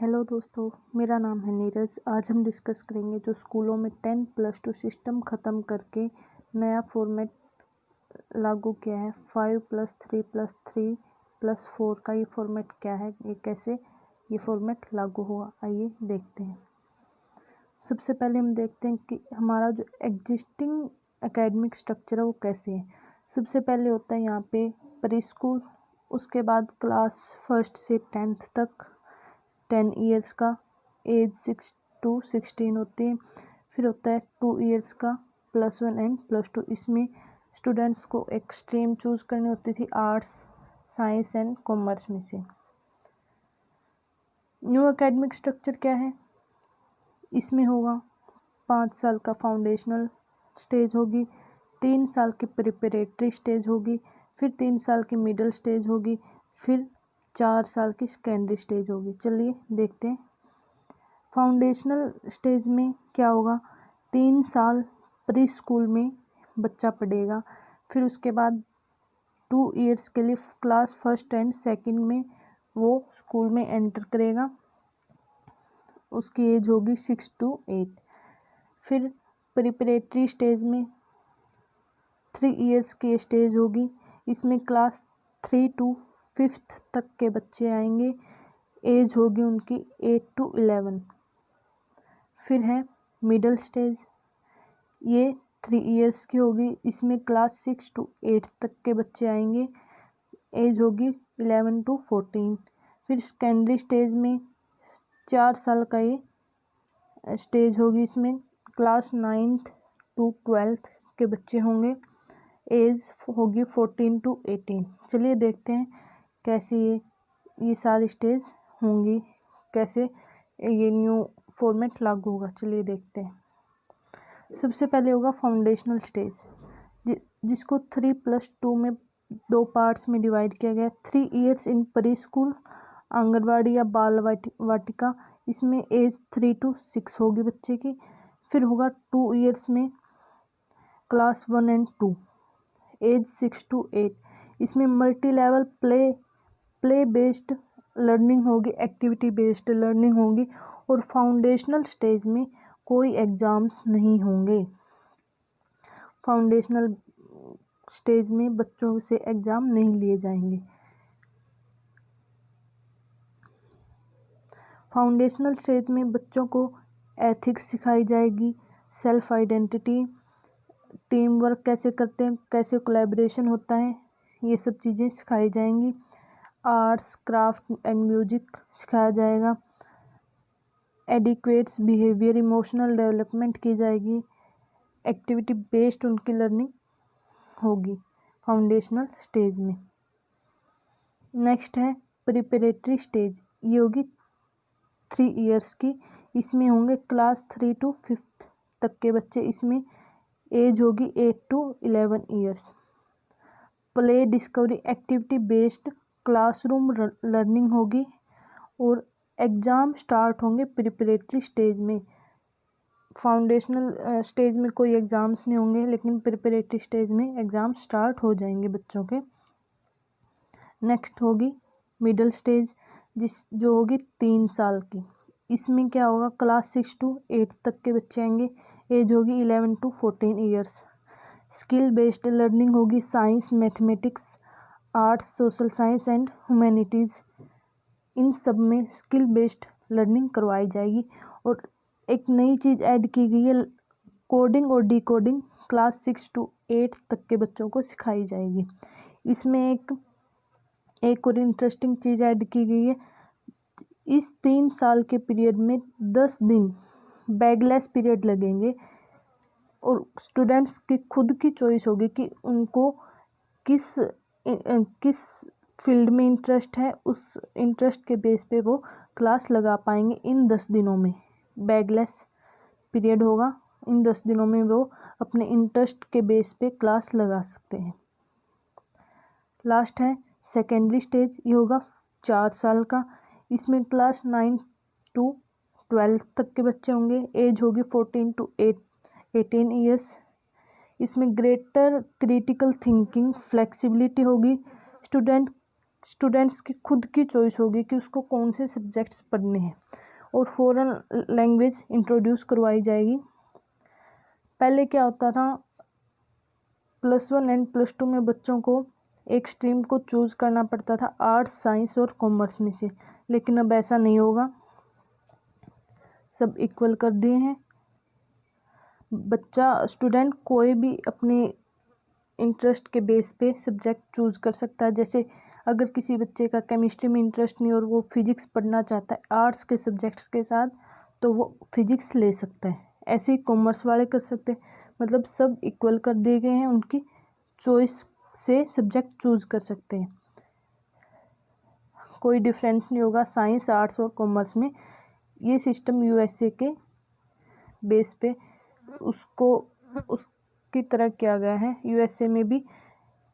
Hello दोस्तों, मेरा नाम है नीरज। आज हम डिस्कस करेंगे जो स्कूलों में 10+2 सिस्टम ख़त्म करके नया फॉर्मेट लागू किया है। 5+3+3+4 का ये फॉर्मेट क्या है, ये कैसे ये फॉर्मेट लागू हुआ, आइए देखते हैं। सबसे पहले हम देखते हैं कि हमारा जो एग्जिस्टिंग एकेडमिक स्ट्रक्चर है वो कैसे है। सबसे पहले होता है यहाँ पे प्री स्कूल, उसके बाद क्लास 1 से 10th तक 10 इयर्स का, एज 6 to 16 होती है। फिर होता है 2 इयर्स का +1 एंड +2। इसमें स्टूडेंट्स को एक स्ट्रीम चूज़ करनी होती थी आर्ट्स, साइंस एंड कॉमर्स में से। न्यू एकेडमिक स्ट्रक्चर क्या है, इसमें होगा 5 साल का फाउंडेशनल स्टेज होगी, 3 साल की प्रिपरेटरी स्टेज होगी, फिर 3 साल की मिडिल स्टेज होगी, फिर 4 साल की सेकेंडरी स्टेज होगी। चलिए देखते हैं। फाउंडेशनल स्टेज में क्या होगा, 3 साल प्री स्कूल में बच्चा पढ़ेगा, फिर उसके बाद 2 इयर्स के लिए क्लास 1 एंड 2 में वो स्कूल में एंटर करेगा। उसकी एज होगी 6 to 8। फिर प्रिपरेटरी स्टेज में 3 इयर्स की स्टेज होगी। इसमें क्लास 3 to 5th तक के बच्चे आएंगे। एज होगी उनकी 8 to 11। फिर है मिडिल स्टेज, ये 3 इयर्स की होगी। इसमें क्लास 6 to 8 तक के बच्चे आएंगे। एज होगी 11 to 14। फिर सेकेंडरी स्टेज में 4 साल का ये स्टेज होगी। इसमें क्लास 9th to 12th के बच्चे होंगे। एज होगी 14 to 18। चलिए देखते हैं कैसे ये सारी स्टेज होंगी, कैसे ये न्यू फॉर्मेट लागू होगा। चलिए देखते हैं। सबसे पहले होगा फाउंडेशनल स्टेज, जिसको 3+2 में 2 पार्ट्स में डिवाइड किया गया है। 3 years in pre school, anganwadi या बाल वाटिका, इसमें एज 3 to 6 होगी बच्चे की। फिर होगा 2 इयर्स में क्लास 1 एंड 2, एज 6 to 8। इसमें multi level play based learning होगी, एक्टिविटी बेस्ड लर्निंग होगी। और फाउंडेशनल स्टेज में कोई एग्ज़ाम्स नहीं होंगे। फाउंडेशनल स्टेज में बच्चों से एग्ज़ाम नहीं लिए जाएंगे। फाउंडेशनल स्टेज में बच्चों को एथिक्स सिखाई जाएगी, सेल्फ आइडेंटिटी, टीम वर्क कैसे करते हैं, कैसे कोलैबोरेशन होता है, ये सब चीज़ें सिखाई जाएंगी। आर्ट्स, क्राफ्ट एंड म्यूजिक सिखाया जाएगा। एडिक्वेट्स बिहेवियर, इमोशनल डेवलपमेंट की जाएगी। एक्टिविटी बेस्ड उनकी लर्निंग होगी फाउंडेशनल स्टेज में। नेक्स्ट है प्रिपरेटरी स्टेज, ये होगी 3 इयर्स की। इसमें होंगे क्लास 3 to 5th तक के बच्चे। इसमें एज होगी 8 to 11 years. Play discovery, activity based classroom learning होगी। और एग्ज़ाम स्टार्ट होंगे प्रिपरेटरी स्टेज में। फाउंडेशनल स्टेज में कोई एग्ज़ाम्स नहीं होंगे, लेकिन प्रिपरेटरी स्टेज में एग्ज़ाम स्टार्ट हो जाएंगे बच्चों के। नेक्स्ट होगी मिडिल स्टेज, जो होगी 3 साल की। इसमें क्या होगा, क्लास 6 to 8 तक के बच्चे आएंगे। एज होगी 11 to 14 years. Skill based learning होगी, science, mathematics, arts, social science and humanities, इन सब में स्किल बेस्ड लर्निंग करवाई जाएगी। और एक नई चीज़ ऐड की गई है, कोडिंग और डिकोडिंग क्लास 6 to 8 तक के बच्चों को सिखाई जाएगी। इसमें एक और इंटरेस्टिंग चीज़ ऐड की गई है, इस 3 साल के पीरियड में 10 दिन बैगलेस पीरियड लगेंगे। और स्टूडेंट्स की खुद की चॉइस होगी कि उनको किस फील्ड में इंटरेस्ट है, उस इंटरेस्ट के बेस पे वो क्लास लगा पाएंगे। इन 10 दिनों में बैगलेस पीरियड होगा, इन 10 दिनों में वो अपने इंटरेस्ट के बेस पे क्लास लगा सकते हैं। लास्ट है सेकेंडरी स्टेज, ये होगा 4 साल का। इसमें क्लास 9 to 12 तक के बच्चे होंगे। एज होगी 14 to 18 इयर्स। इसमें ग्रेटर क्रिटिकल थिंकिंग, फ्लेक्सिबिलिटी होगी। स्टूडेंट स्टूडेंट्स की खुद की चॉइस होगी कि उसको कौन से सब्जेक्ट्स पढ़ने हैं। और फॉरेन लैंग्वेज इंट्रोड्यूस करवाई जाएगी। पहले क्या होता था, +1 एंड +2 में बच्चों को एक स्ट्रीम को चूज़ करना पड़ता था आर्ट्स, साइंस और कॉमर्स में से, लेकिन अब ऐसा नहीं होगा, सब इक्वल कर दिए हैं। स्टूडेंट कोई भी अपने इंटरेस्ट के बेस पे सब्जेक्ट चूज़ कर सकता है। जैसे अगर किसी बच्चे का केमिस्ट्री में इंटरेस्ट नहीं और वो फिजिक्स पढ़ना चाहता है आर्ट्स के सब्जेक्ट्स के साथ, तो वो फिजिक्स ले सकता है। ऐसे ही कॉमर्स वाले कर सकते हैं। मतलब सब इक्वल कर दिए गए हैं, उनकी चॉइस से सब्जेक्ट चूज़ कर सकते हैं, कोई डिफरेंस नहीं होगा साइंस, आर्ट्स और कॉमर्स में। ये सिस्टम यूएसए के बेस पे उसकी तरह किया गया है। यूएसए में भी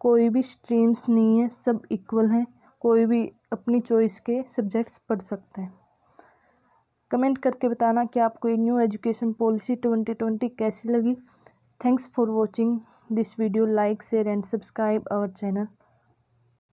कोई भी स्ट्रीम्स नहीं है, सब इक्वल हैं, कोई भी अपनी चॉइस के सब्जेक्ट्स पढ़ सकते हैं। कमेंट करके बताना कि आपको ये न्यू एजुकेशन पॉलिसी 2020 कैसी लगी। Thanks for watching this video. Like, share and subscribe our channel.